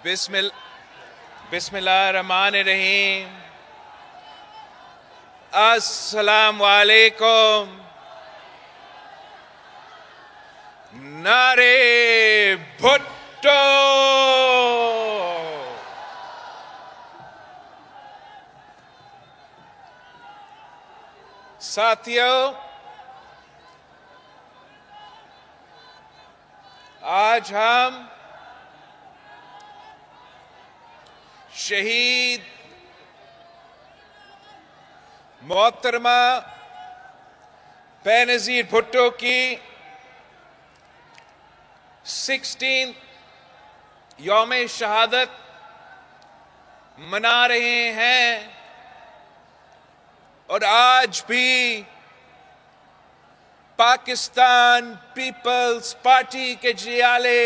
बिस्मिल बिस्मिल्लाहिर्रहमानिर्रहीम। अस्सलाम वालेकुम। नारे भुट्टो। साथियों, आज हम शहीद मोहतरमा बेनज़ीर भुट्टो की 16 यौम शहादत मना रहे हैं और आज भी पाकिस्तान पीपल्स पार्टी के जियाले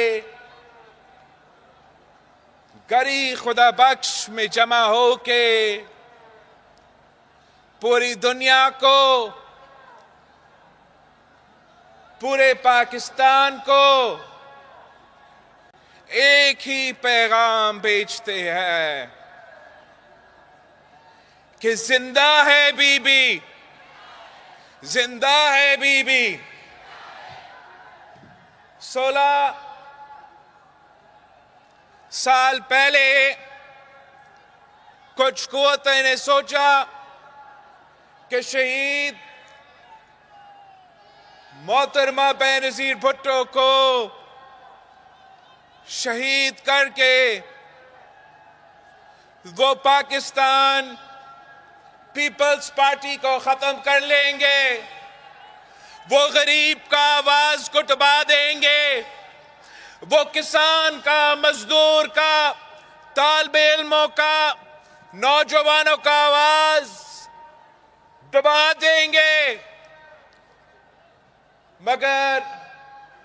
गरी खुदा बख्श में जमा होके पूरी दुनिया को, पूरे पाकिस्तान को एक ही पैगाम भेजते हैं कि जिंदा है बीबी, जिंदा है बीबी। 16 साल पहले कुछ कुव्वतें ने सोचा कि शहीद मोहतरमा बेनज़ीर भुट्टो को शहीद करके वो पाकिस्तान पीपल्स पार्टी को खत्म कर लेंगे, वो गरीब का आवाज को दबा देंगे, वो किसान का, मजदूर का, तालिबे इल्मों का, नौजवानों का आवाज दबा देंगे। मगर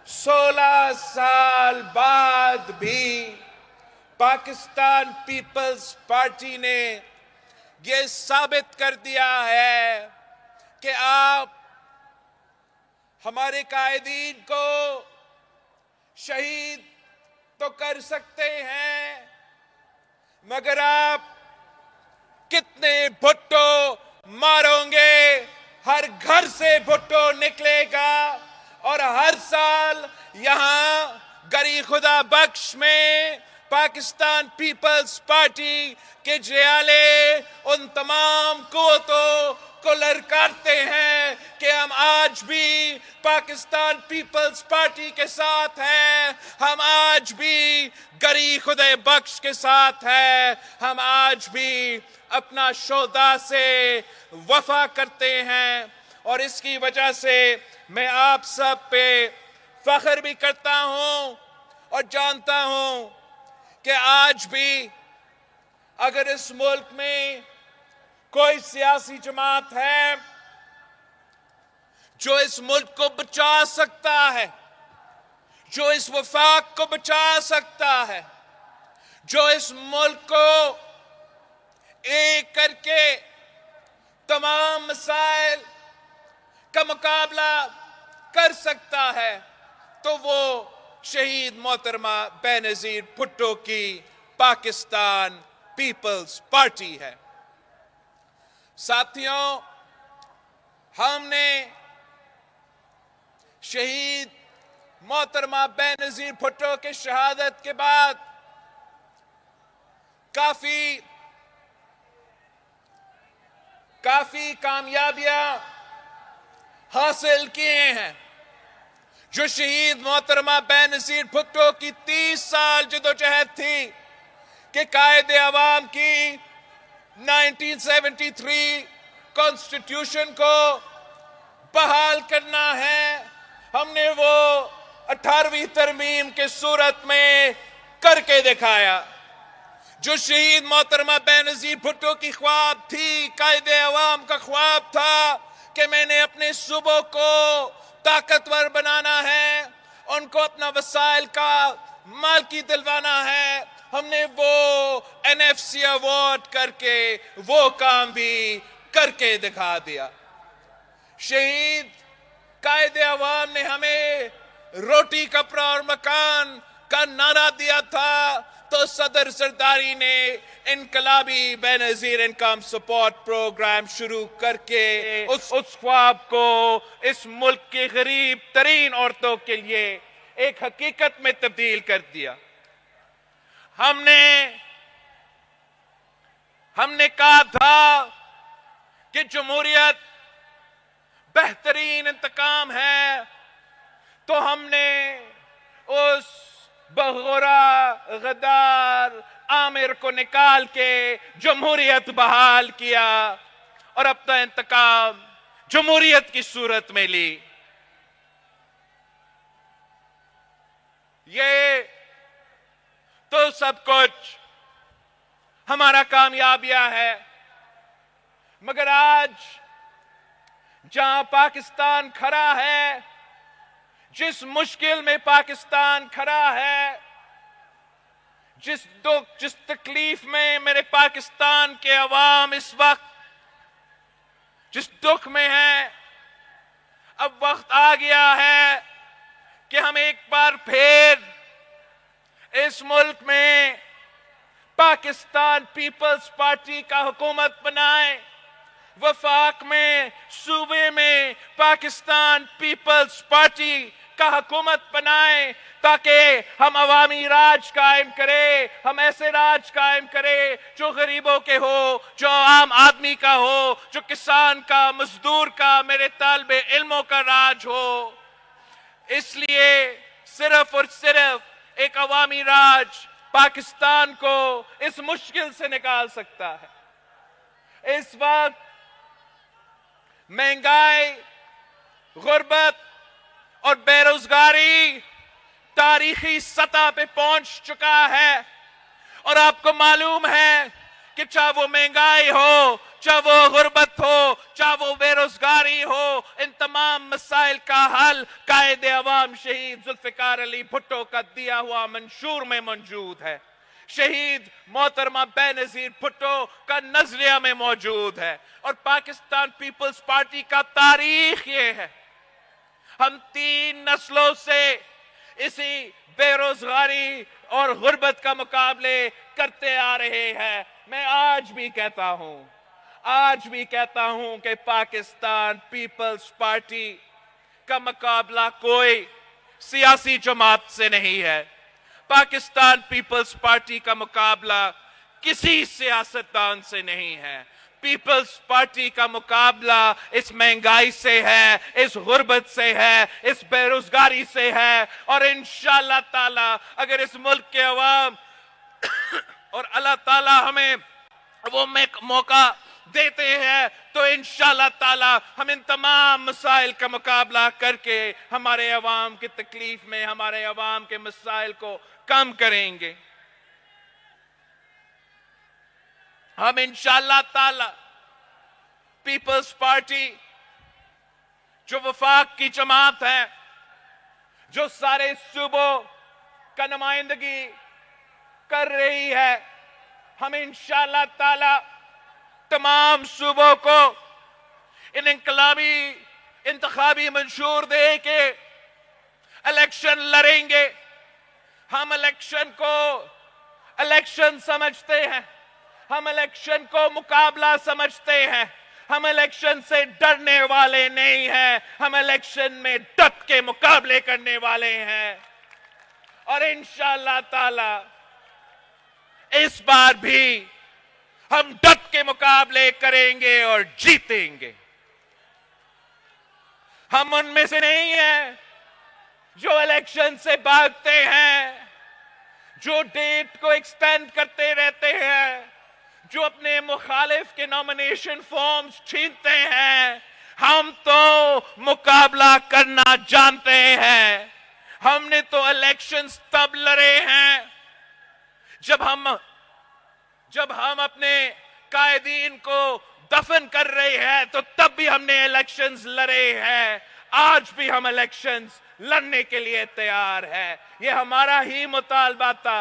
16 साल बाद भी पाकिस्तान पीपल्स पार्टी ने ये साबित कर दिया है कि आप हमारे कायदीन को शहीद तो कर सकते हैं, मगर आप कितने भुट्टो मारोगे? हर घर से भुट्टो निकलेगा और हर साल यहां गरी खुदा बख्श में पाकिस्तान पीपल्स पार्टी के जियाले उन तमाम कुव्वतों को ललकारते हैं कि हम आज भी पाकिस्तान पीपल्स पार्टी के साथ हैं, हम आज भी गरी खुदा बख्श के साथ हैं, हम आज भी अपना शोदा से वफा करते हैं। और इसकी वजह से मैं आप सब पे फख्र भी करता हूं और जानता हूं कि आज भी अगर इस मुल्क में कोई सियासी जमात है जो इस मुल्क को बचा सकता है, जो इस वफाक को बचा सकता है, जो इस मुल्क को एक करके तमाम मसाइल का मुकाबला कर सकता है, तो वो शहीद मोहतरमा बेनज़ीर भुट्टो की पाकिस्तान पीपल्स पार्टी है। साथियों, हमने शहीद मोहतरमा बेनज़ीर भुट्टो के शहादत के बाद काफी कामयाबियां हासिल किए हैं। जो शहीद मोहतरमा बेनज़ीर भुट्टो की 30 साल जदोजहद थी कि कायदे अवाम की 1973 कॉन्स्टिट्यूशन को बहाल करना है, हमने वो 18वीं तरमीम के सूरत में करके दिखाया। जो शहीद मोहतरमा बेनज़ीर भुट्टो की ख्वाब थी, कायदे अवाम का ख्वाब था कि मैंने अपने सूबों को ताकतवर बनाना है, उनको अपना वसाइल का मालकी दिलवाना है, हमने वो NFC अवार्ड करके वो काम भी करके दिखा दिया। शहीद कायदे अवाम ने हमें रोटी, कपड़ा और मकान का नारा दिया था, तो सदर जरदारी ने इनकलाबी बेनजीर इनकम सपोर्ट प्रोग्राम शुरू करके उस ख्वाब को इस मुल्क की गरीब तरीन औरतों के लिए एक हकीकत में तब्दील कर दिया। हमने कहा था कि जमहूरियत बेहतरीन इंतकाम है, तो हमने उस बगोरा गद्दार आमिर को निकाल के जमहूरियत बहाल किया और अपना इंतकाम जमहूरियत की सूरत में ली। ये तो सब कुछ हमारा कामयाबियां है, मगर आज जहां पाकिस्तान खड़ा है, जिस मुश्किल में पाकिस्तान खड़ा है, जिस दुख जिस तकलीफ में मेरे पाकिस्तान के अवाम इस वक्त जिस दुख में है, अब वक्त आ गया है कि हम एक बार फिर इस मुल्क में पाकिस्तान पीपल्स पार्टी का हुकूमत बनाएं, वफाक में सूबे में पाकिस्तान पीपल्स पार्टी का हुकूमत बनाएं, ताकि हम अवामी राज कायम करें, हम ऐसे राज कायम करें जो गरीबों के हो, जो आम आदमी का हो, जो किसान का, मजदूर का, मेरे तालिबे इल्मों का राज हो। इसलिए सिर्फ और सिर्फ एक अवामी राज पाकिस्तान को इस मुश्किल से निकाल सकता है। इस वक्त महंगाई, गुर्बत और बेरोजगारी तारीखी सतह पे पहुंच चुका है, और आपको मालूम है कि चाहे वो महंगाई हो, चाहे वो गुर्बत हो, चाहे वो बेरोजगारी हो, इन तमाम मसाइल का हल कायदे अवाम शहीद जुल्फिकार अली भुट्टो का दिया हुआ मंशूर में मौजूद है। शहीद मोहतरमा बेनजीर भुट्टो का नजरिया में मौजूद है, और पाकिस्तान पीपल्स पार्टी का तारीख ये है। हम 3 नस्लों से इसी बेरोजगारी और गुर्बत का मुकाबले करते आ रहे हैं। मैं आज भी कहता हूं कि पाकिस्तान पीपल्स पार्टी का मुकाबला कोई सियासी जमात से नहीं है। पाकिस्तान पीपल्स पार्टी का मुकाबला किसी सियासतदान से नहीं है। पीपल्स पार्टी का मुकाबला इस महंगाई से है, इस गुर्बत से है, इस बेरोजगारी से है, और इंशाअल्लाह ताला अगर इस मुल्क के अवाम और अल्लाह ताला हमें वो मौका देते हैं, तो इंशाअल्लाह ताला हम इन तमाम मसाइल का मुकाबला करके हमारे अवाम की तकलीफ में, हमारे अवाम के मसाइल को कम करेंगे। हम इंशाअल्लाह ताला पीपल्स पार्टी जो वफाक की जमात है, जो सारे सूबों का नुमाइंदगी कर रही है, हम इंशाअल्लाह ताला तमाम सूबों को इन इनकलाबी इंतखाबी मंशूर दे के इलेक्शन लड़ेंगे। हम इलेक्शन को इलेक्शन समझते हैं, हम इलेक्शन को मुकाबला समझते हैं, हम इलेक्शन से डरने वाले नहीं हैं, हम इलेक्शन में डट के मुकाबले करने वाले हैं, और इंशाअल्लाह ताला इस बार भी हम डट के मुकाबले करेंगे और जीतेंगे। हम उनमें से नहीं हैं जो इलेक्शन से भागते हैं, जो डेट को एक्सटेंड करते रहते हैं, जो अपने मुखालिफ के नॉमिनेशन फॉर्म्स छीनते हैं। हम तो मुकाबला करना जानते हैं। हमने तो इलेक्शंस तब लड़े हैं जब हम अपने कायदीन को दफन कर रहे हैं, तो तब भी हमने इलेक्शंस लड़े हैं। आज भी हम इलेक्शंस लड़ने के लिए तैयार है। ये हमारा ही मुतालबा था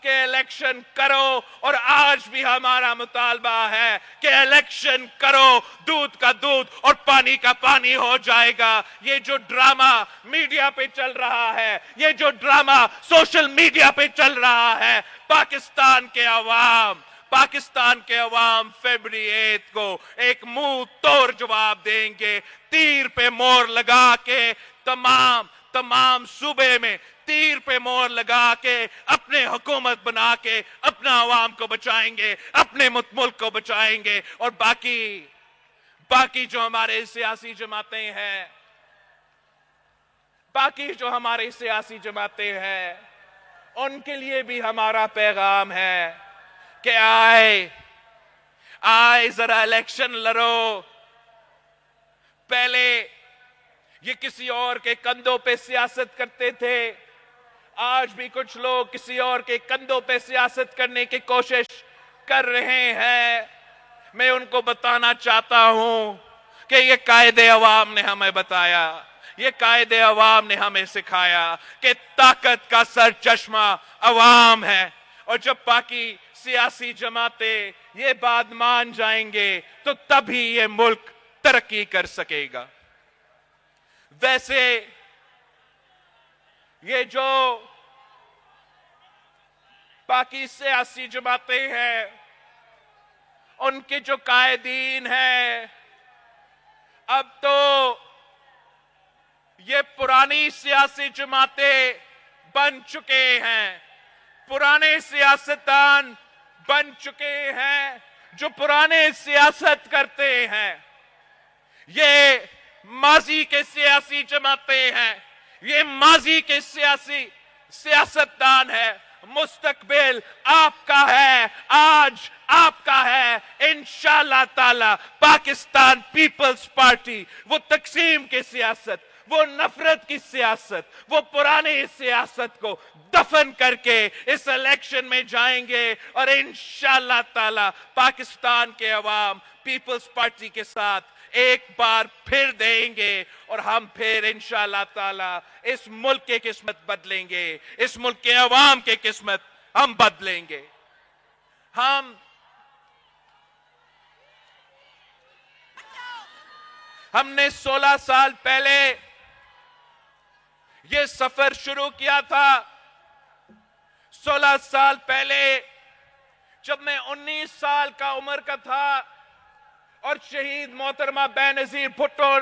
के इलेक्शन करो। और आज भी हमारा मुतालबा है कि इलेक्शन करो, दूध का दूध और पानी का पानी हो जाएगा। ये जो ड्रामा मीडिया पे चल रहा है, ये जो ड्रामा सोशल मीडिया पे चल रहा है, पाकिस्तान के अवाम फरवरी 8 को एक मुंह तोड़ जवाब देंगे। तीर पे मोहर लगा के तमाम सूबे में तीर पे मोहर लगा के अपने हुकूमत बना के अपना अवाम को बचाएंगे, अपने मुल्क को बचाएंगे। और बाकी जो हमारे सियासी जमातें हैं, उनके लिए भी हमारा पैगाम है कि आए जरा इलेक्शन लड़ो। पहले ये किसी और के कंधों पे सियासत करते थे, आज भी कुछ लोग किसी और के कंधों पे सियासत करने की कोशिश कर रहे हैं। मैं उनको बताना चाहता हूं कि ये कायदे अवाम ने हमें बताया, ये कायदे अवाम ने हमें सिखाया कि ताकत का सर चश्मा अवाम है। और जब बाकी सियासी जमातें ये बात मान जाएंगे तो तभी ये मुल्क तरक्की कर सकेगा। वैसे ये जो बाकी सियासी जमातें हैं, उनके जो कायदीन हैं, अब तो ये पुरानी सियासी जमातें बन चुके हैं, पुराने सियासतदान बन चुके हैं जो पुराने सियासत करते हैं। ये माजी के सियासी जमातें हैं, ये माजी के सियासी सियासतदान है। मुस्तकबिल आपका है, आज आपका है। इंशाअल्लाह ताला पाकिस्तान पीपल्स पार्टी वो तकसीम की सियासत, वो नफरत की सियासत, वो पुरानी सियासत को दफन करके इस इलेक्शन में जाएंगे और इंशाअल्लाह ताला पाकिस्तान के अवाम पीपल्स पार्टी के साथ एक बार फिर देंगे और हम फिर इंशाअल्लाह ताला इस मुल्क की किस्मत बदलेंगे, इस मुल्क के अवाम की किस्मत हम बदलेंगे। हमने 16 साल पहले ये सफर शुरू किया था। 16 साल पहले जब मैं 19 साल का उम्र का था और शहीद मोहतरमा बेनजीर भुट्टो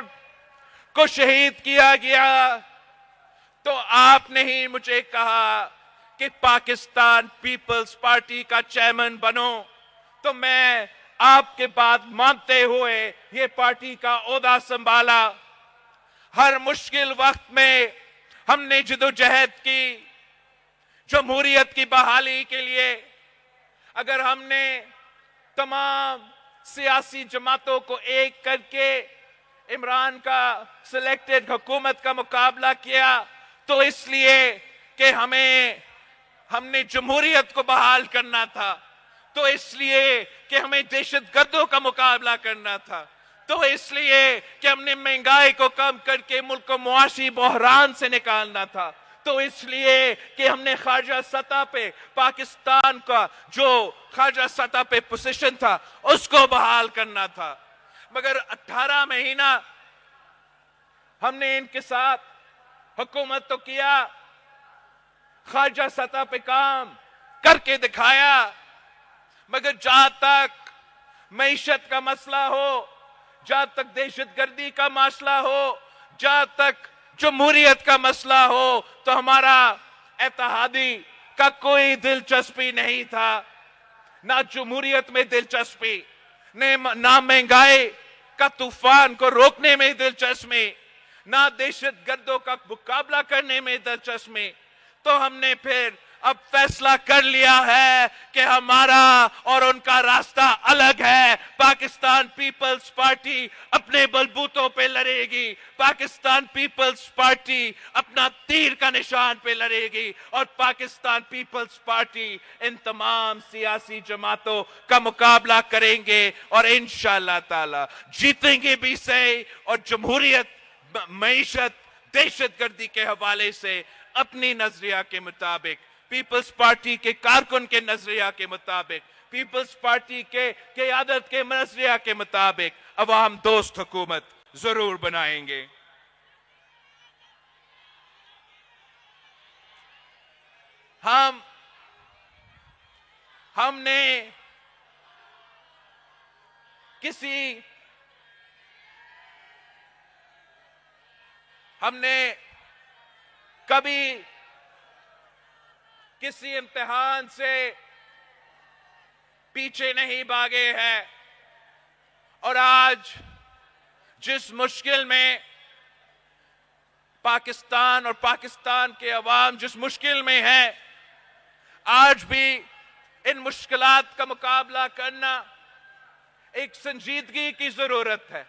को शहीद किया गया, तो आपने ही मुझे कहा कि पाकिस्तान पीपल्स पार्टी का चेयरमैन बनो। तो मैं आपके बात मानते हुए ये पार्टी का ओहदा संभाला। हर मुश्किल वक्त में हमने जिदोजहद की जमहूरियत की बहाली के लिए। अगर हमने तमाम सियासी जमातों को एक करके इमरान का सिलेक्टेड हुकूमत का मुकाबला किया तो इसलिए कि हमने जमहूरियत को बहाल करना था, तो इसलिए कि हमें दहशतगर्दों का मुकाबला करना था, तो इसलिए कि हमने महंगाई को कम करके मुल्क को मुआशी बहरान से निकालना था, तो इसलिए कि हमने खारजा सतह पे पाकिस्तान का जो खारजा सतह पे पोजीशन था उसको बहाल करना था। मगर 18 महीना हमने इनके साथ हुकूमत तो किया, खारजा सतह पे काम करके दिखाया, मगर जहां तक मईशत का मसला हो, जहां तक दहशतगर्दी का मसला हो, जहां तक जमहूरियत का मसला हो, तो हमारा इत्तेहादी का कोई दिलचस्पी नहीं था। ना जमहूरियत में दिलचस्पी, ना महंगाई का तूफान को रोकने में दिलचस्पी, ना दहशतगर्दों का मुकाबला करने में दिलचस्पी। तो हमने फिर अब फैसला कर लिया है कि हमारा और उनका रास्ता अलग है। पाकिस्तान पीपल्स पार्टी अपने बलबूतों पे लड़ेगी, पाकिस्तान पीपल्स पार्टी अपना तीर का निशान पे लड़ेगी और पाकिस्तान पीपल्स पार्टी इन तमाम सियासी जमातों का मुकाबला करेंगे और इंशाअल्लाह ताला जीतेंगे भी सही। और जमहूरियत, मईशत, दहशतगर्दी के हवाले से अपनी नजरिया के मुताबिक पीपल्स पार्टी के कारकुन के नजरिया के मुताबिक, पीपल्स पार्टी के क़यादत के नजरिया के मुताबिक अवाम दोस्त हुकूमत जरूर बनाएंगे। हमने कभी किसी इम्तिहान से पीछे नहीं भागे हैं, और आज जिस मुश्किल में पाकिस्तान और पाकिस्तान के अवाम जिस मुश्किल में है, आज भी इन मुश्किलात का मुकाबला करना एक संजीदगी की जरूरत है।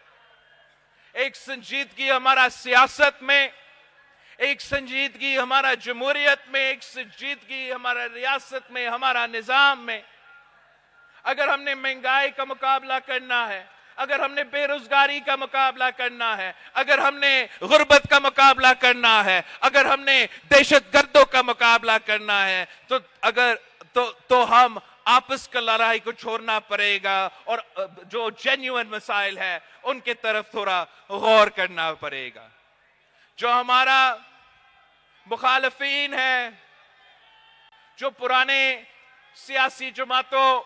एक संजीदगी हमारा सियासत में, एक संजीदगी हमारा जमहूरियत में, एक संजीदगी हमारा रियासत में, हमारा निजाम में। अगर हमने महंगाई का मुकाबला करना है, अगर हमने बेरोजगारी का मुकाबला करना है, अगर हमने गुर्बत का मुकाबला करना है, अगर हमने दहशतगर्दों का मुकाबला करना है, तो हम आपस का लड़ाई को छोड़ना पड़ेगा और जो जेन्युइन मसाइल है उनके तरफ थोड़ा गौर करना पड़ेगा। जो हमारा मुखालफीन है, जो पुराने सियासी जमातों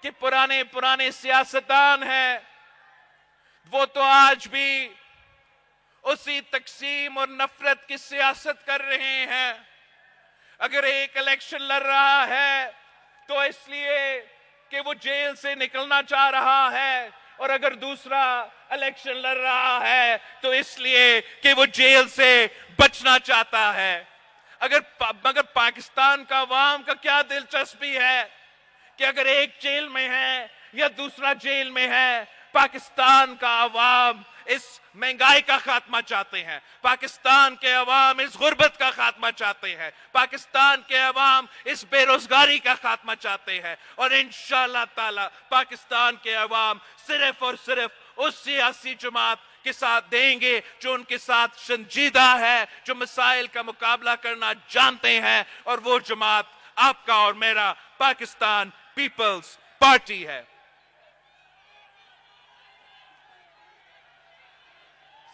के पुराने सियासतदान हैं, वो तो आज भी उसी तकसीम और नफरत की सियासत कर रहे हैं। अगर एक इलेक्शन लड़ रहा है तो इसलिए कि वो जेल से निकलना चाह रहा है, और अगर दूसरा इलेक्शन लड़ रहा है तो इसलिए कि वो जेल से बचना चाहता है। मगर पाकिस्तान का अवाम का क्या दिलचस्पी है कि अगर एक जेल में है या दूसरा जेल में है, पाकिस्तान का अवाम इस महंगाई का खात्मा चाहते हैं, पाकिस्तान के अवाम इस गुर्बत का खात्मा चाहते हैं, पाकिस्तान के अवाम इस बेरोजगारी का खात्मा चाहते हैं, और इंशाअल्लाह ताला पाकिस्तान के अवाम सिर्फ और सिर्फ उस सियासी जमात के साथ देंगे जो उनके साथ संजीदा है, जो मसाइल का मुकाबला करना जानते हैं, और वो जमात आपका और मेरा पाकिस्तान पीपल्स पार्टी है।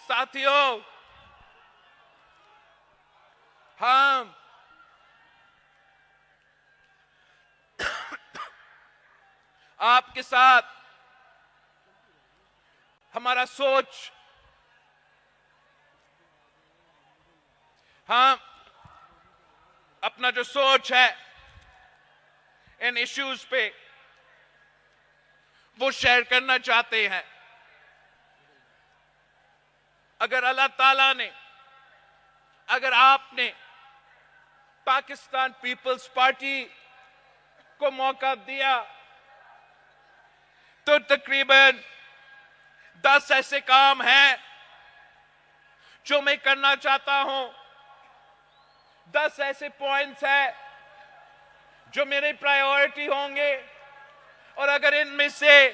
साथियों, हम आपके साथ हमारा सोच, हम अपना जो सोच है इन इश्यूज पे वो शेयर करना चाहते हैं। अगर अल्लाह ताला ने, अगर आपने पाकिस्तान पीपल्स पार्टी को मौका दिया तो तकरीबन 10 ऐसे काम हैं जो मैं करना चाहता हूं। 10 ऐसे पॉइंट्स हैं जो मेरे प्रायोरिटी होंगे, और अगर इनमें से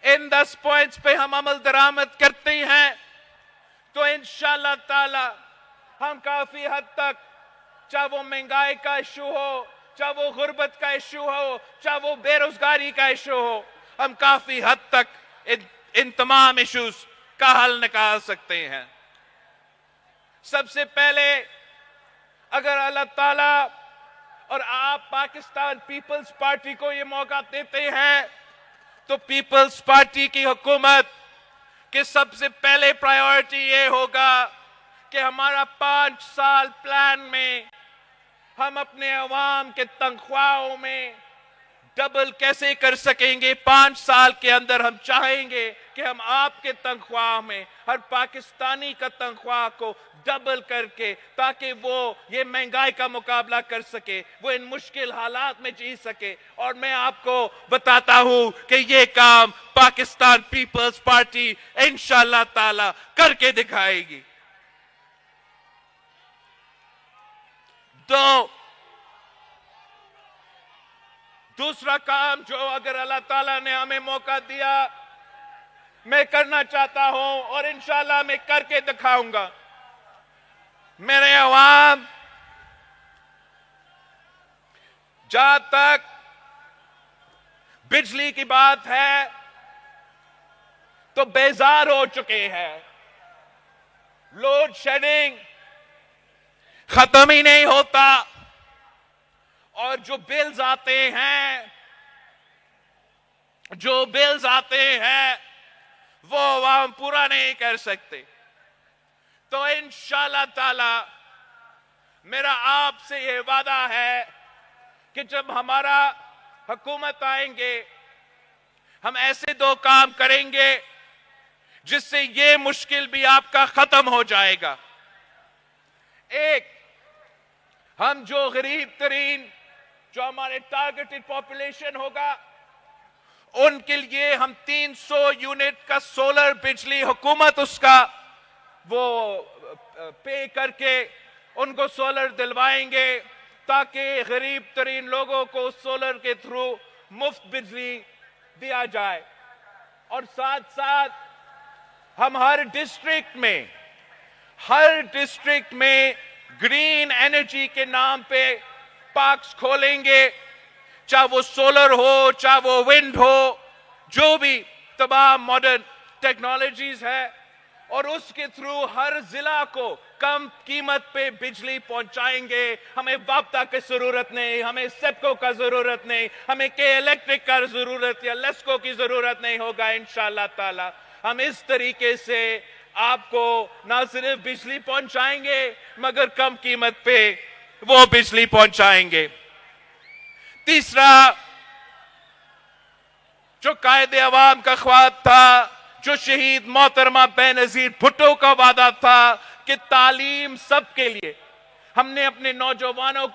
इन 10 पॉइंट्स पे हम अमल दरामद करते हैं तो इंशाअल्लाह ताला हम काफी हद तक, चाहे वो महंगाई का इशू हो, चाहे वो गुर्बत का इशू हो, चाहे वो बेरोजगारी का इशू हो, हम काफी हद तक इन तमाम इश्यूज का हल निकाल सकते हैं। सबसे पहले, अगर अल्लाह ताला और आप पाकिस्तान पीपल्स पार्टी को ये मौका देते हैं तो पीपल्स पार्टी की हुकूमत के सबसे पहले प्रायोरिटी ये होगा कि हमारा 5 साल प्लान में हम अपने अवाम के तनख्वाहों में डबल कैसे कर सकेंगे। 5 साल के अंदर हम चाहेंगे कि हम आपके तनख्वाह में, हर पाकिस्तानी का तनख्वाह को डबल करके, ताकि वो ये महंगाई का मुकाबला कर सके, वो इन मुश्किल हालात में जी सके। और मैं आपको बताता हूं कि ये काम पाकिस्तान पीपल्स पार्टी इंशाअल्लाह ताला करके दिखाएगी। तो दूसरा काम जो अगर अल्लाह ताला ने हमें मौका दिया मैं करना चाहता हूं, और इंशाअल्लाह मैं करके दिखाऊंगा। मेरे अवाम जहां तक बिजली की बात है तो बेजार हो चुके हैं। लोड शेडिंग खत्म ही नहीं होता और जो बिल्स आते हैं वो हम पूरा नहीं कर सकते। तो इंशाअल्लाह ताला मेरा आपसे ये वादा है कि जब हमारा हुकूमत आएंगे हम ऐसे दो काम करेंगे जिससे ये मुश्किल भी आपका खत्म हो जाएगा। एक, हम जो गरीब तरीन जो हमारे टारगेटेड पॉपुलेशन होगा उनके लिए हम 300 यूनिट का सोलर बिजली हुकूमत उसका वो पे करके उनको सोलर दिलवाएंगे ताकि गरीब तरीन लोगों को सोलर के थ्रू मुफ्त बिजली दिया जाए। और साथ साथ हम हर डिस्ट्रिक्ट में ग्रीन एनर्जी के नाम पे पार्क्स खोलेंगे, चाहे वो सोलर हो चाहे वो विंड हो, जो भी तमाम मॉडर्न टेक्नोलॉजीज है, और उसके थ्रू हर जिला को कम कीमत पे बिजली पहुंचाएंगे। हमें वापता की जरूरत नहीं, हमें सेप्को का जरूरत नहीं, हमें के इलेक्ट्रिक का जरूरत या लेस्को की जरूरत नहीं होगा। इंशाअल्लाह ताला हम इस तरीके से आपको ना सिर्फ बिजली पहुंचाएंगे मगर कम कीमत पे वो बिजली पहुंचाएंगे। तीसरा, जो कायदे अवाम का ख्वाब था, जो शहीद मोहतरमा बेनजीर भुट्टो का वादा था कि तालीम सबके लिए, हमने अपने नौजवानों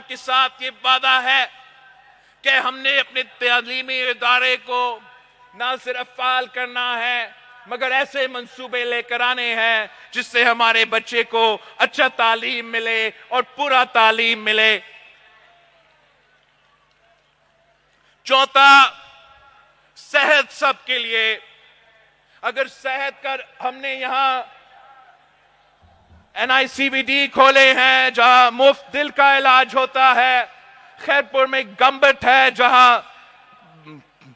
के साथ ये वादा है कि हमने अपने तालीमी इदारे को ना सिर्फ फाल करना है मगर ऐसे मंसूबे लेकर आने हैं जिससे हमारे बच्चे को अच्छा तालीम मिले और पूरा तालीम मिले। चौथा, सेहत सबके लिए। अगर सेहत का हमने यहां NICVD खोले हैं जहां मुफ्त दिल का इलाज होता है, खैरपुर में गंबट है जहां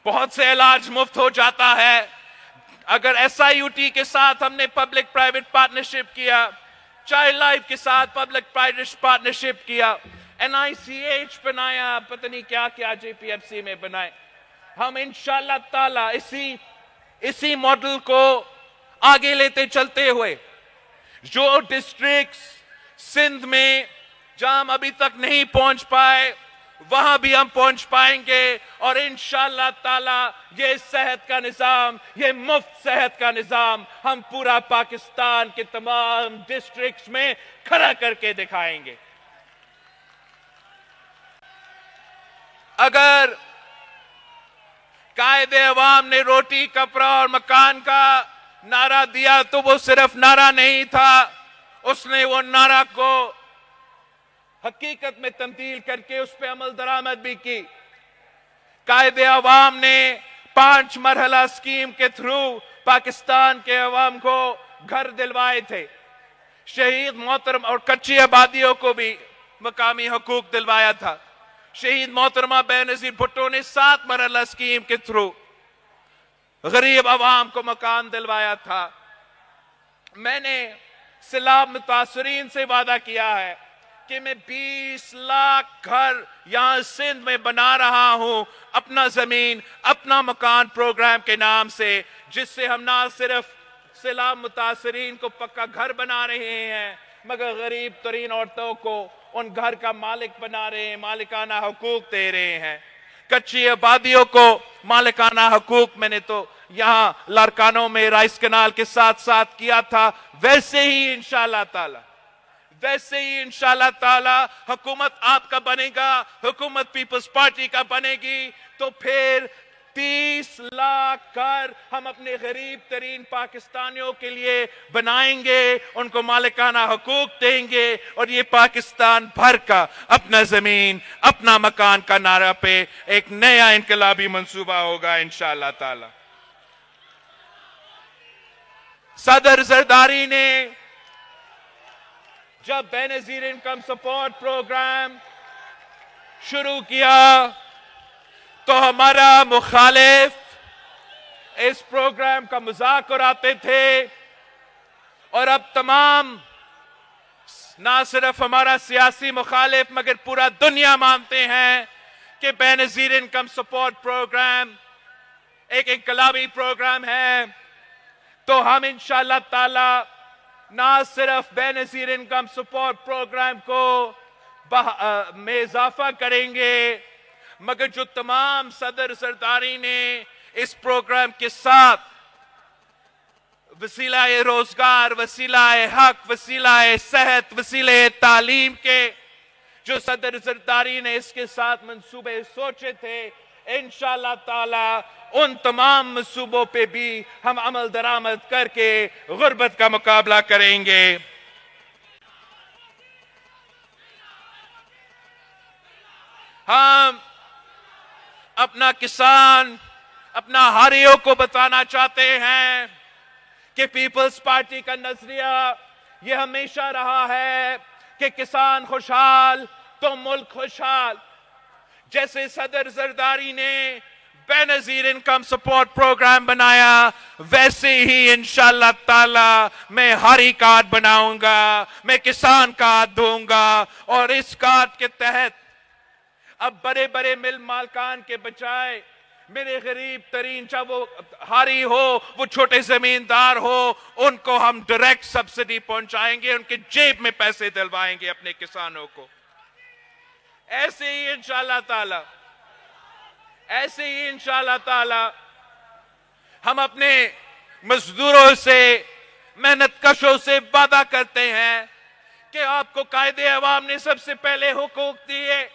बहुत से इलाज मुफ्त हो जाता है। अगर SIUT के साथ हमने पब्लिक प्राइवेट पार्टनरशिप किया, चाइल्ड लाइफ के साथ पब्लिक प्राइवेट पार्टनरशिप किया, NICH बनाया, पता नहीं क्या क्या JPFC में बनाए, हम इंशाअल्लाह ताला इसी मॉडल को आगे लेते चलते हुए जो डिस्ट्रिक्ट्स सिंध में जहां हम अभी तक नहीं पहुंच पाए वहां भी हम पहुंच पाएंगे और इंशाअल्लाह ताला ये सेहत का निजाम, ये मुफ्त सेहत का निजाम हम पूरा पाकिस्तान के तमाम डिस्ट्रिक्ट्स में खड़ा करके दिखाएंगे। अगर कायदे अवाम ने रोटी, कपड़ा और मकान का नारा दिया तो वो सिर्फ नारा नहीं था, उसने वो नारा को हकीकत में तब्दील करके उस पर अमल दरामद भी की। कायदे अवाम ने 5 मरहला स्कीम के थ्रू पाकिस्तान के अवाम को घर दिलवाए थे, शहीद मोहतरमा और कच्ची आबादियों को भी मकामी हकूक दिलवाया था। शहीद मोहतरमा बेनजीर भुट्टो ने 7 मरहला स्कीम के थ्रू गरीब अवाम को मकान दिलवाया था। मैंने सैलाब मुतासरीन से वादा किया है कि मैं 20 लाख घर यहां सिंध में बना रहा हूं, अपना जमीन अपना मकान प्रोग्राम के नाम से, जिससे हम ना सिर्फ सैलाब मुतासरीन को पक्का घर बना रहे हैं मगर गरीब तरीन औरतों को उन घर का मालिक बना रहे हैं, मालिकाना हकूक दे रहे हैं। कच्ची आबादियों को मालिकाना हकूक मैंने तो यहां लारकानों में राइस कनाल के साथ साथ किया था, वैसे ही इंशाअल्लाह ताला हुकूमत आपका बनेगा, हुकूमत पीपल्स पार्टी का बनेगी तो फिर 30 लाख घर हम अपने गरीब तरीन पाकिस्तानियों के लिए बनाएंगे, उनको मालिकाना हकूक देंगे और ये पाकिस्तान भर का अपना जमीन अपना मकान का नारा पे एक नया इनकलाबी मंसूबा होगा इंशाअल्लाह ताला। सदर जरदारी ने जब बेनजीर इनकम सपोर्ट प्रोग्राम शुरू किया तो हमारा मुखालिफ इस प्रोग्राम का मजाक उड़ाते थे, और अब तमाम ना सिर्फ हमारा सियासी मुखालिफ मगर पूरा दुनिया मानते हैं कि बेनजीर इनकम सपोर्ट प्रोग्राम एक इनकलाबी प्रोग्राम है। तो हम इंशाअल्लाह ताला ना सिर्फ बेनजीर इनकम सपोर्ट प्रोग्राम को में इजाफा करेंगे, मगर जो तमाम सदर सरदारी ने इस प्रोग्राम के साथ वसीलाए रोजगार, वसीलाए हक, वसीलाए सेहत, वसीले तालीम के जो सदर सरदारी ने इसके साथ मंसूबे सोचे थे, इंशाअल्लाह ताला उन तमाम मंसूबों पे भी हम अमल दरामद करके गुर्बत का मुकाबला करेंगे। हम अपना किसान, अपना हारियों को बताना चाहते हैं कि पीपल्स पार्टी का नजरिया ये हमेशा रहा है कि किसान खुशहाल तो मुल्क खुशहाल। जैसे सदर जरदारी ने बेनजीर इनकम सपोर्ट प्रोग्राम बनाया, वैसे ही इंशाअल्लाह ताला मैं हारी कार्ड बनाऊंगा, मैं किसान कार्ड दूंगा, और इस कार्ड के तहत अब बड़े बड़े मिल मालकान के बजाय मेरे गरीब तरीन, चाहे वो हारी हो, वो छोटे जमींदार हो, उनको हम डायरेक्ट सब्सिडी पहुंचाएंगे, उनके जेब में पैसे दिलवाएंगे अपने किसानों को। ऐसे ही इंशाअल्लाह ताला हम अपने मजदूरों से, मेहनत कशों से वादा करते हैं कि आपको कायदे अवाम ने सबसे पहले हुकूक दिए,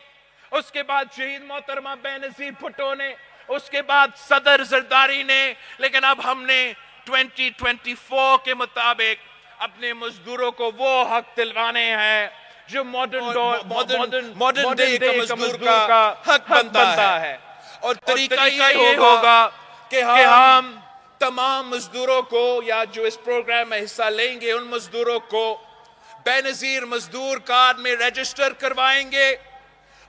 उसके बाद शहीद मोहतरमा बेनजीर भुट्टो ने, उसके बाद सदर जरदारी ने, लेकिन अब हमने 2024 के मुताबिक अपने मजदूरों को वो हक दिलवाने हैं जो मॉडर्न डे का मजदूर का हक बनता है। और तरीका ये होगा कि हम तमाम मजदूरों को, या जो इस प्रोग्राम में हिस्सा लेंगे, उन मजदूरों को बेनजीर मजदूर कार्ड में रजिस्टर करवाएंगे।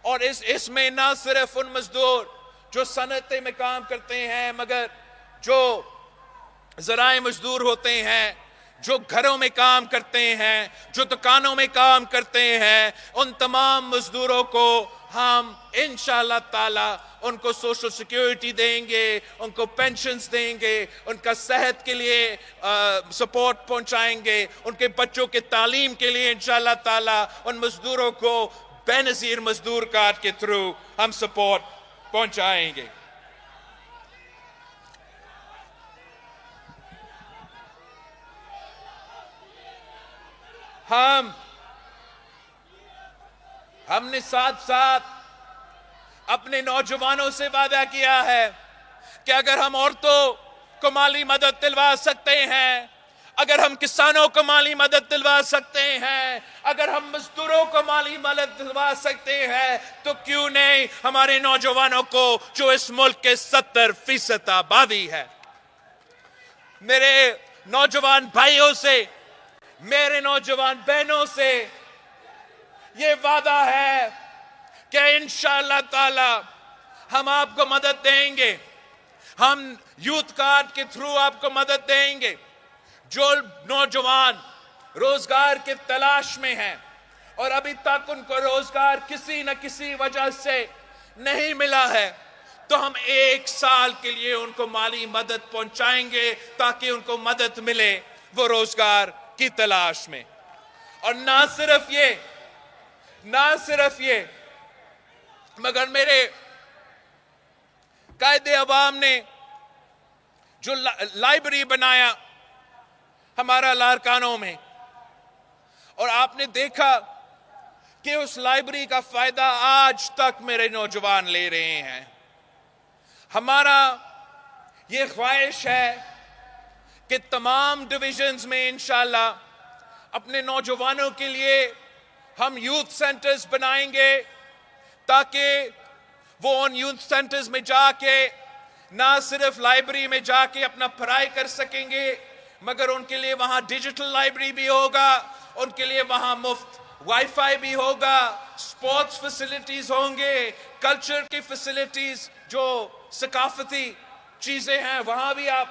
और इसमें ना सिर्फ उन मजदूर जो सनअते में काम करते हैं, मगर जो ज़राए मजदूर होते हैं, जो घरों में काम करते हैं, जो दुकानों में काम करते हैं, उन तमाम मजदूरों को हम इंशाअल्लाह ताला उनको सोशल सिक्योरिटी देंगे, उनको पेंशन्स देंगे, उनका सेहत के लिए सपोर्ट पहुंचाएंगे, उनके बच्चों के तालीम के लिए इंशाअल्लाह ताला उन मजदूरों को बेनजीर मजदूर कार्ड के थ्रू हम सपोर्ट पहुंचाएंगे। हमने साथ साथ अपने नौजवानों से वादा किया है कि अगर हम औरतों को माली मदद दिलवा सकते हैं, अगर हम किसानों को माली मदद दिलवा सकते हैं, अगर हम मजदूरों को माली मदद दिलवा सकते हैं, तो क्यों नहीं हमारे नौजवानों को, जो इस मुल्क के 70% आबादी है। मेरे नौजवान भाइयों से, मेरे नौजवान बहनों से ये वादा है कि इंशाअल्लाह ताला हम आपको मदद देंगे, हम यूथ कार्ड के थ्रू आपको मदद देंगे। जो नौजवान रोजगार के तलाश में हैं और अभी तक उनको रोजगार किसी न किसी वजह से नहीं मिला है, तो हम 1 साल के लिए उनको माली मदद पहुंचाएंगे ताकि उनको मदद मिले वो रोजगार की तलाश में। और ना सिर्फ ये मगर मेरे कायदे अवाम ने जो लाइब्रेरी बनाया हमारा लारकानों में, और आपने देखा कि उस लाइब्रेरी का फायदा आज तक मेरे नौजवान ले रहे हैं। हमारा ये ख्वाहिश है कि तमाम डिविजन्स में इंशाअल्लाह अपने नौजवानों के लिए हम यूथ सेंटर्स बनाएंगे, ताकि वो उन यूथ सेंटर्स में जाके ना सिर्फ लाइब्रेरी में जाके अपना पढ़ाई कर सकेंगे, मगर उनके लिए वहां डिजिटल लाइब्रेरी भी होगा, उनके लिए वहां मुफ्त वाईफाई भी होगा, स्पोर्ट्स फैसिलिटीज होंगे, कल्चर की फैसिलिटीज, जो सकाफती चीजें हैं वहां भी आप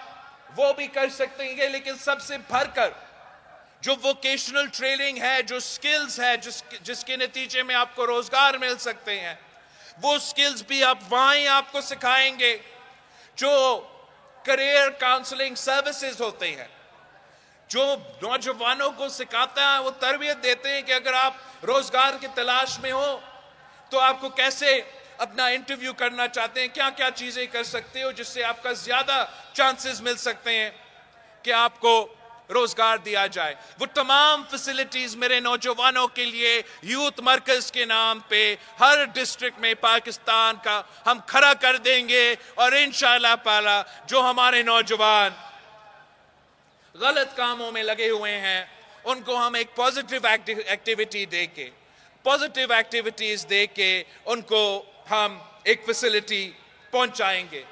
वो भी कर सकते हैं। लेकिन सबसे भरकर जो वोकेशनल ट्रेनिंग है, जो स्किल्स है, जिसके नतीजे में आपको रोजगार मिल सकते हैं, वो स्किल्स भी आप वहां ही आपको सिखाएंगे। जो करियर काउंसलिंग सर्विसेज होते हैं, जो नौजवानों को सिखाता है, वो तरबियत देते हैं कि अगर आप रोजगार की तलाश में हो तो आपको कैसे अपना इंटरव्यू करना चाहते हैं, क्या क्या चीजें कर सकते हो जिससे आपका ज्यादा चांसेस मिल सकते हैं कि आपको रोजगार दिया जाए। वो तमाम फैसिलिटीज मेरे नौजवानों के लिए यूथ मरकज के नाम पे हर डिस्ट्रिक्ट में पाकिस्तान का हम खड़ा कर देंगे। और इंशाअल्लाह ताला जो हमारे नौजवान गलत कामों में लगे हुए हैं उनको हम एक पॉजिटिव एक्टिविटी देके, पॉजिटिव एक्टिविटीज देके उनको हम एक फैसिलिटी पहुंचाएंगे।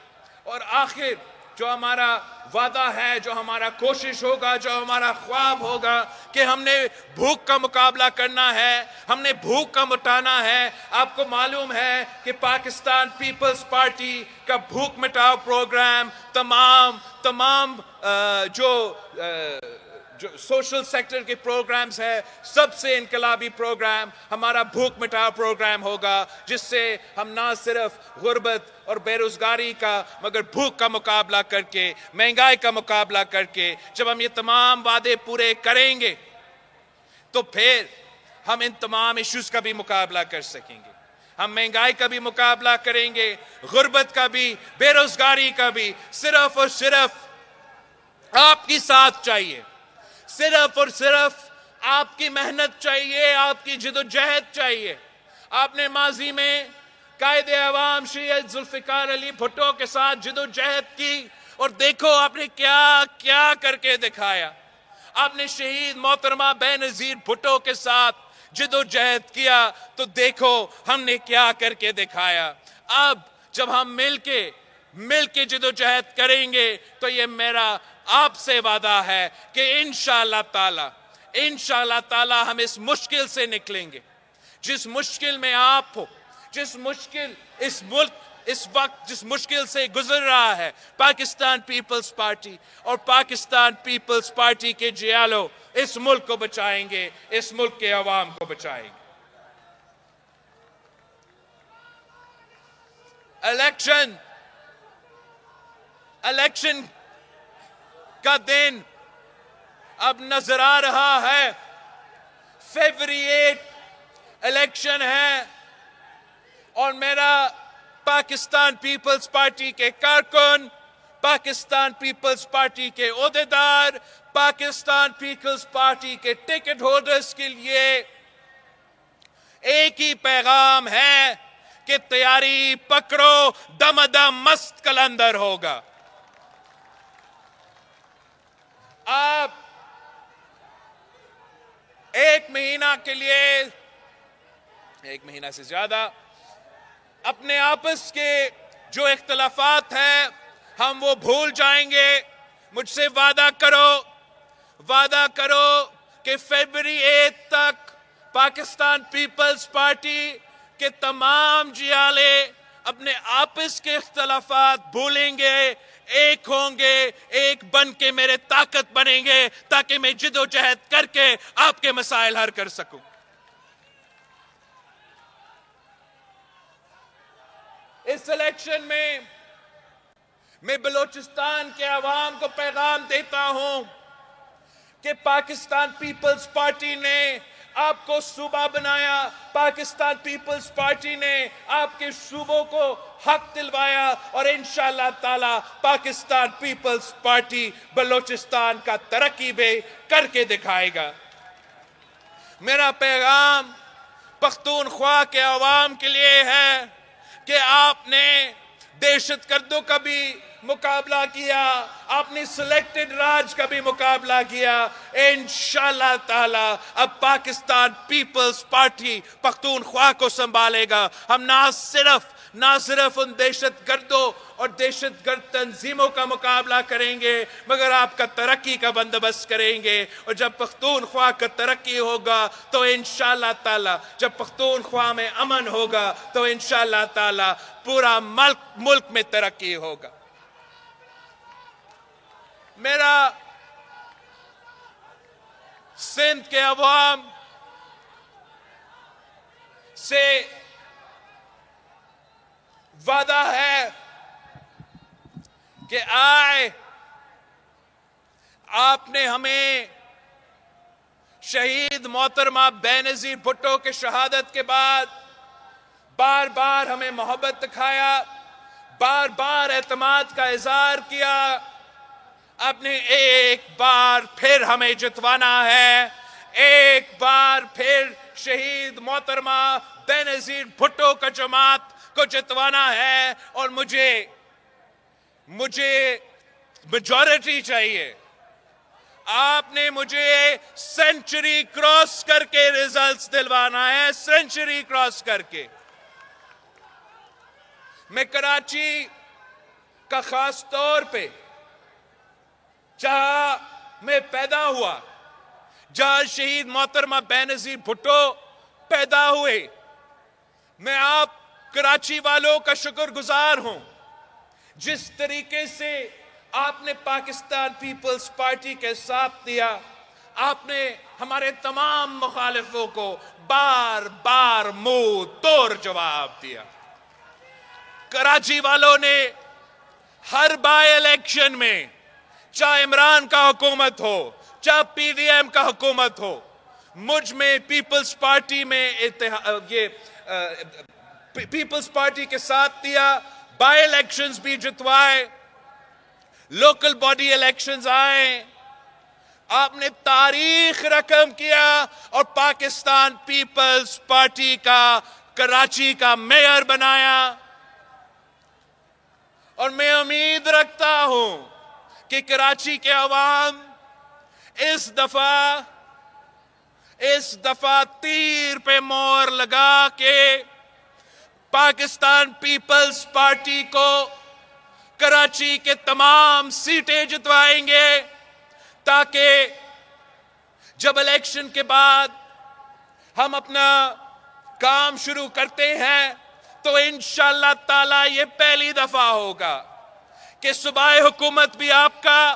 और आखिर जो हमारा वादा है, जो हमारा कोशिश होगा, जो हमारा ख्वाब होगा कि हमने भूख का मुकाबला करना है, हमने भूख का मिटाना है। आपको मालूम है कि पाकिस्तान पीपल्स पार्टी का भूख मिटाओ प्रोग्राम तमाम जो सोशल सेक्टर के प्रोग्राम्स है, सबसे इनकलाबी प्रोग्राम हमारा भूख मिटाओ प्रोग्राम होगा, जिससे हम ना सिर्फ गुर्बत और बेरोजगारी का मगर भूख का मुकाबला करके, महंगाई का मुकाबला करके, जब हम ये तमाम वादे पूरे करेंगे तो फिर हम इन तमाम इश्यूज का भी मुकाबला कर सकेंगे। हम महंगाई का भी मुकाबला करेंगे, गुर्बत का भी, बेरोजगारी का भी। सिर्फ और सिर्फ आपकी साथ चाहिए, सिर्फ और सिर्फ आपकी मेहनत चाहिए, आपकी जिदोजहद चाहिए। आपने माजी में कायदे अवाम सैयद जुल्फिकार अली भुट्टो के साथ जिदोजहद की और देखो आपने क्या क्या करके दिखाया। आपने शहीद मोहतरमा बेनजीर भुट्टो के साथ जिदोजहद किया तो देखो हमने क्या करके दिखाया। अब जब हम मिलके जिदोजहद करेंगे तो ये मेरा आपसे वादा है कि इंशाअल्लाह ताला हम इस मुश्किल से निकलेंगे। जिस मुश्किल में आप हो, जिस मुश्किल इस मुल्क इस वक्त जिस मुश्किल से गुजर रहा है, पाकिस्तान पीपल्स पार्टी और पाकिस्तान पीपल्स पार्टी के जियालो इस मुल्क को बचाएंगे, इस मुल्क के अवाम को बचाएंगे। इलेक्शन का दिन अब नजर आ रहा है। फरवरी 8 इलेक्शन है और मेरा पाकिस्तान पीपल्स पार्टी के कारकुन, पाकिस्तान पीपल्स पार्टी के ओहदेदार, पाकिस्तान पीपल्स पार्टी के टिकट होल्डर्स के लिए एक ही पैगाम है कि तैयारी पकड़ो, दमादम मस्त कलंदर होगा। आप एक महीना से ज्यादा अपने आपस के जो इख्तलाफात है हम वो भूल जाएंगे। मुझसे वादा करो कि फरवरी 8 तक पाकिस्तान पीपल्स पार्टी के तमाम जियाले अपने आपस के इख्तलाफात भूलेंगे, एक होंगे, एक बन के मेरे ताकत बनेंगे ताकि मैं जिदोजहद करके आपके मसाइल हल कर सकूं। इस इलेक्शन में मैं बलूचिस्तान के अवाम को पैगाम देता हूं कि पाकिस्तान पीपल्स पार्टी ने आपको सूबा बनाया, पाकिस्तान पीपल्स पार्टी ने आपके सूबों को हक दिलवाया और इंशाअल्लाह ताला पाकिस्तान पीपल्स पार्टी बलूचिस्तान का तरक्की भी करके दिखाएगा। मेरा पैगाम पख्तूनख्वा के अवाम के लिए है कि आपने दहशतगर्दों का भी मुकाबला किया, आपने सिलेक्टेड राज का भी मुकाबला किया। इंशाअल्लाह ताला अब पाकिस्तान पीपल्स पार्टी पख्तूनख्वा को संभालेगा। हम ना सिर्फ ना सिर्फ उन दहशतगर्दों और दहशतगर्द तंजीमों का मुकाबला करेंगे, मगर आपका तरक्की का बंदोबस्त करेंगे। और जब पख्तूनख्वा का तरक्की होगा तो इंशाअल्लाह ताला, जब पख्तूनख्वा में अमन होगा तो इंशाअल्लाह ताला पूरा मुल्क में तरक्की होगा। मेरा सिंध के अवाम से वादा है कि आए आपने हमें शहीद मोहतरमा बेनज़ीर भुट्टो के शहादत के बाद बार बार हमें मोहब्बत दिखाया, बार बार एतमाद का इज़हार किया। आपने एक बार फिर हमें जितवाना है, एक बार फिर शहीद मोहतरमा बेनज़ीर भुट्टो का जमात को जितवाना है। और मुझे मेजॉरिटी चाहिए। आपने मुझे सेंचुरी क्रॉस करके रिजल्ट्स दिलवाना है, सेंचुरी क्रॉस करके। मैं कराची का खास तौर पे, जहां मैं पैदा हुआ, जहां शहीद मोहतरमा बेनज़ीर भुट्टो पैदा हुए, मैं आप कराची वालों का शुक्रगुजार हूं। जिस तरीके से आपने पाकिस्तान पीपल्स पार्टी के साथ दिया, आपने हमारे तमाम मुखालिफों को बार बार मुंह तोड़ जवाब दिया। कराची वालों ने हर बाय इलेक्शन में, चाहे इमरान का हुकूमत हो, चाहे पीडीएम का हुकूमत हो, मुझ में पीपल्स पार्टी में पीपल्स पार्टी के साथ दिया। बाय इलेक्शंस भी जितवाए, लोकल बॉडी इलेक्शंस आए, आपने तारीख रकम किया और पाकिस्तान पीपल्स पार्टी का कराची का मेयर बनाया। और मैं उम्मीद रखता हूं कि कराची के अवाम इस दफा तीर पे मोहर लगा के पाकिस्तान पीपल्स पार्टी को कराची के तमाम सीटें जितवाएंगे, ताकि जब इलेक्शन के बाद हम अपना काम शुरू करते हैं तो इंशाअल्लाह ताला ये पहली दफा होगा कि सूबाई हुकूमत भी आपका,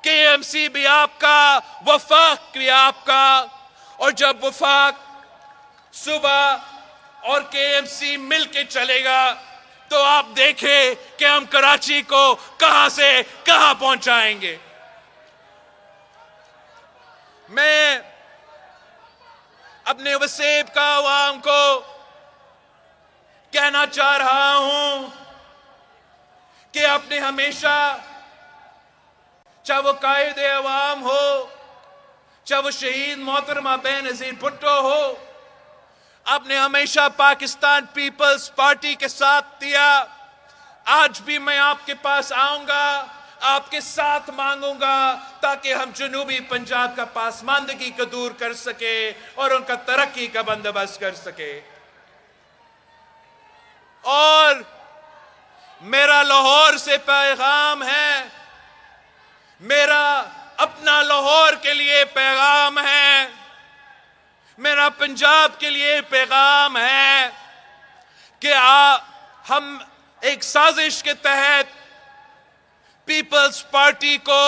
केएमसी भी आपका, वफाक भी आपका। और जब वफाक, सूबा और केएमसी मिलके चलेगा तो आप देखें कि हम कराची को कहां से कहां पहुंचाएंगे। मैं अपने वसेब का अवाम को कहना चाह रहा हूं कि आपने हमेशा, चाहे वो कायदे अवाम हो, चाहे वो शहीद मोहतरमा बेनज़ीर भुट्टो हो, आपने हमेशा पाकिस्तान पीपल्स पार्टी के साथ दिया। आज भी मैं आपके पास आऊंगा, आपके साथ मांगूंगा, ताकि हम जनूबी पंजाब का पासमानदगी को दूर कर सके और उनका तरक्की का बंदोबस्त कर सके। और मेरा लाहौर से पैगाम है, मेरा अपना लाहौर के लिए पैगाम है, मेरा पंजाब के लिए पैगाम है कि हम एक साजिश के तहत पीपल्स पार्टी को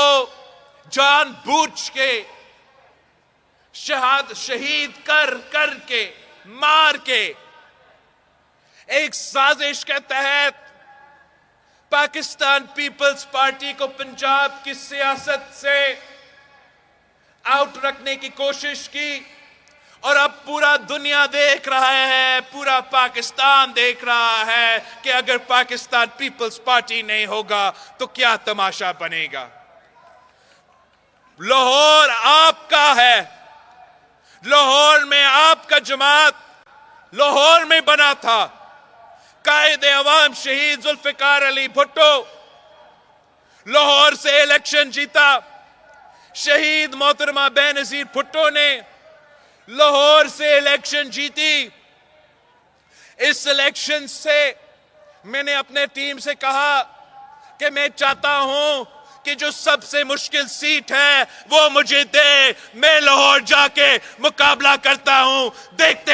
जानबूझ के शहीद करके मार के, एक साजिश के तहत पाकिस्तान पीपल्स पार्टी को पंजाब की सियासत से आउट रखने की कोशिश की। और अब पूरा दुनिया देख रहा है, पूरा पाकिस्तान देख रहा है कि अगर पाकिस्तान पीपल्स पार्टी नहीं होगा तो क्या तमाशा बनेगा। लाहौर आपका है, लाहौर में आपका जमात लाहौर में बना था। कायदे अवाम शहीद जुल्फिकार अली भुट्टो लाहौर से इलेक्शन जीता। शहीद मोहतरमा बेनज़ीर भुट्टो ने लाहौर से इलेक्शन जीती। इस इलेक्शन से मैंने अपने टीम से कहा कि मैं चाहता हूं कि जो सबसे मुश्किल सीट है वो मुझे दे, मैं लाहौर जाके मुकाबला करता हूं। देखते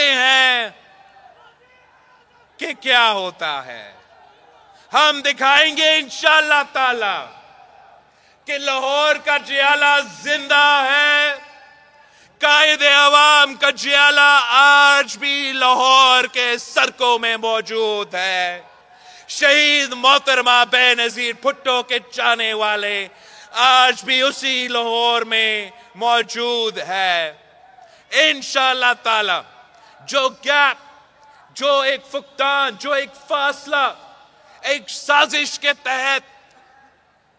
हैं कि क्या होता है। हम दिखाएंगे इंशाअल्लाह ताला कि लाहौर का जियाला जिंदा है। कायदे अवाम का जियाला आज भी लाहौर के सड़कों में मौजूद है। शहीद मोहतरमा बेनजीर भुट्टो के चाहने वाले आज भी उसी लाहौर में मौजूद है। इंशाअल्लाह ताला जो गैप, जो एक फुकदान, जो एक फासला एक साजिश के तहत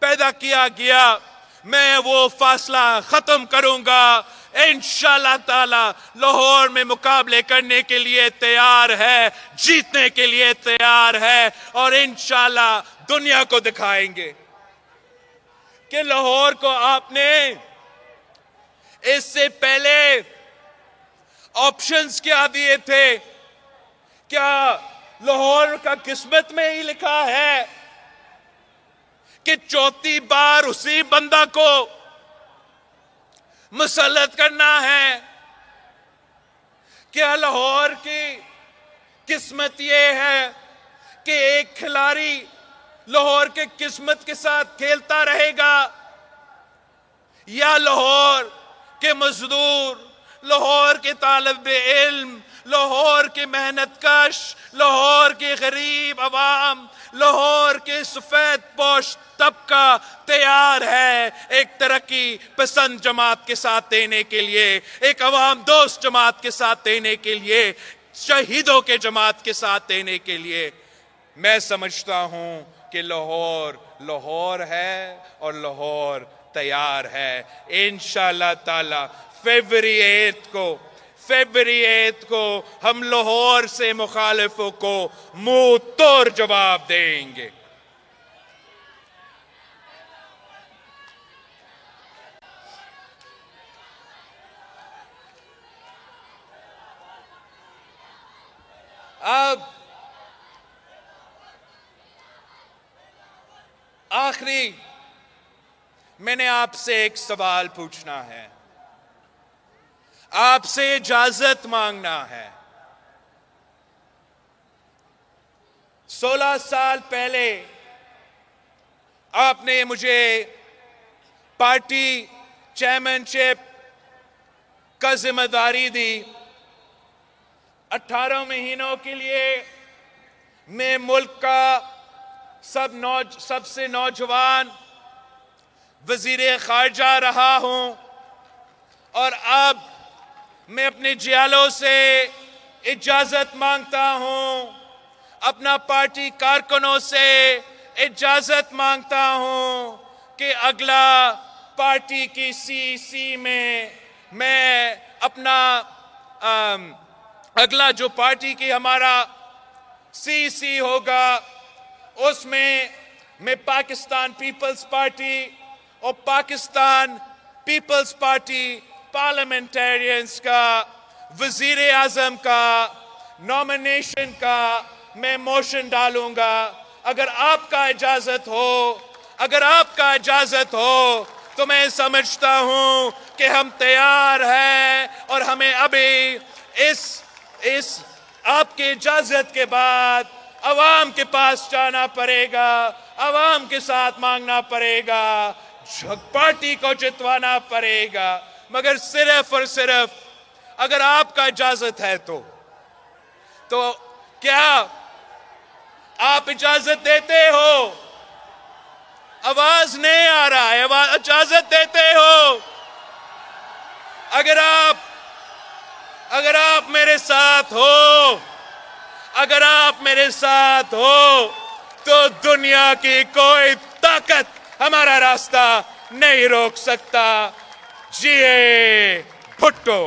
पैदा किया गया, मैं वो फासला खत्म करूंगा। इंशाअल्लाह ताला लाहौर में मुकाबले करने के लिए तैयार है, जीतने के लिए तैयार है और इंशाअल्लाह दुनिया को दिखाएंगे कि लाहौर को आपने इससे पहले ऑप्शंस क्या दिए थे। क्या लाहौर का किस्मत में ही लिखा है कि चौथी बार उसी बंदा को मुसल्लत करना है? क्या लाहौर की किस्मत यह है कि एक खिलाड़ी लाहौर के किस्मत के साथ खेलता रहेगा, या लाहौर के मजदूर, लाहौर के तालिब इल्म, लाहौर के मेहनतकश, लाहौर के गरीब अवाम, लाहौर के सफेद पोश तबका तैयार है एक तरक्की पसंद जमात के साथ देने के लिए, एक अवाम दोस्त जमात के साथ देने के लिए, शहीदों के जमात के साथ देने के लिए? मैं समझता हूं कि लाहौर लाहौर है और लाहौर तैयार है। इंशाअल्लाह ताला फरवरी 8 को हम लाहौर से मुखालिफों को मुंह तोड़ जवाब देंगे। अब आखिरी मैंने आपसे एक सवाल पूछना है, आपसे इजाजत मांगना है। 16 साल पहले आपने मुझे पार्टी चेयरमैनशिप का जिम्मेदारी दी। 18 महीनों के लिए मैं मुल्क का सबसे नौजवान वजीर खारजा रहा हूं और अब मैं अपने जियालों से इजाजत मांगता हूं, अपना पार्टी कारकुनों से इजाजत मांगता हूं कि अगला पार्टी की सीसी में मैं अपना अगला जो पार्टी की हमारा सीसी होगा उसमें मैं पाकिस्तान पीपल्स पार्टी और पाकिस्तान पीपल्स पार्टी पार्लियामेंटेरियंस का वजीर आजम का नॉमिनेशन का मैं मोशन डालूंगा। अगर आपका इजाजत हो तो मैं समझता हूं कि हम तैयार हैं और हमें अभी इस आपके इजाजत के बाद अवाम के पास जाना पड़ेगा, अवाम के साथ मांगना पड़ेगा, पार्टी को जितवाना पड़ेगा। मगर सिर्फ और सिर्फ अगर आपका इजाजत है तो क्या आप इजाजत देते हो? आवाज नहीं आ रहा है, इजाजत देते हो? अगर आप मेरे साथ हो तो दुनिया की कोई ताकत हमारा रास्ता नहीं रोक सकता। जिए भुट्टो।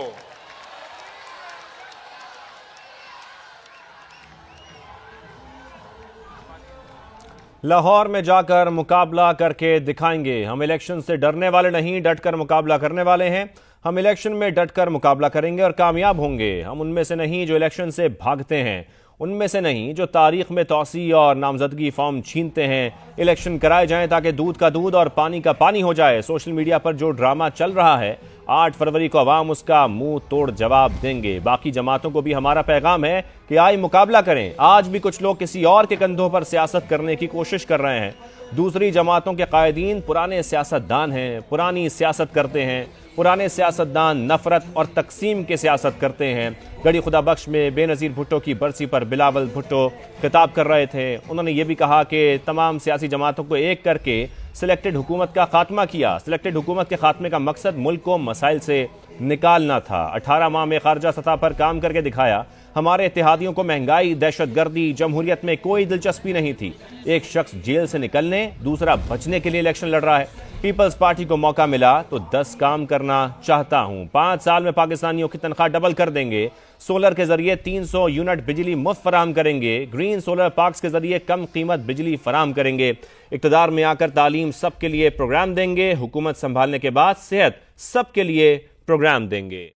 लाहौर में जाकर मुकाबला करके दिखाएंगे। हम इलेक्शन से डरने वाले नहीं, डटकर मुकाबला करने वाले हैं। हम इलेक्शन में डटकर मुकाबला करेंगे और कामयाब होंगे। हम उनमें से नहीं जो इलेक्शन से भागते हैं, उनमें से नहीं जो तारीख में तौसी और नामजदगी फॉर्म छीनते हैं। इलेक्शन कराए जाएं ताकि दूध का दूध और पानी का पानी हो जाए। सोशल मीडिया पर जो ड्रामा चल रहा है, 8 फरवरी को अवाम उसका मुंह तोड़ जवाब देंगे। बाकी जमातों को भी हमारा पैगाम है कि आए मुकाबला करें। आज भी कुछ लोग किसी और के कंधों पर सियासत करने की कोशिश कर रहे हैं। दूसरी जमातों के कायदीन पुराने सियासतदान हैं, पुरानी सियासत करते हैं। पुराने सियासतदान नफरत और तकसीम के सियासत करते हैं। गड़ी खुदा बख्श में बेनज़ीर भुट्टो की बरसी पर बिलावल भुट्टो खिताब कर रहे थे। उन्होंने ये भी कहा कि तमाम सियासी जमातों को एक करके सिलेक्टेड हुकूमत का खात्मा किया। सिलेक्टेड हुकूमत के खात्मे का मकसद मुल्क को मसाइल से निकालना था। 18 माह में खारजा सतह पर काम करके दिखाया। हमारे इत्तेहादियों को महंगाई, दहशतगर्दी, जमहूरियत में कोई दिलचस्पी नहीं थी। एक शख्स जेल से निकलने, दूसरा बचने के लिए इलेक्शन लड़ रहा है। पीपल्स पार्टी को मौका मिला तो 10 काम करना चाहता हूं। 5 साल में पाकिस्तानियों की तनख्वाह डबल कर देंगे। सोलर के जरिए 300 यूनिट बिजली मुफ्त फराम करेंगे। ग्रीन सोलर पार्क्स के जरिए कम कीमत बिजली फराम करेंगे। इक़्तिदार में आकर तालीम सबके लिए प्रोग्राम देंगे। हुकूमत संभालने के बाद सेहत सबके लिए प्रोग्राम देंगे।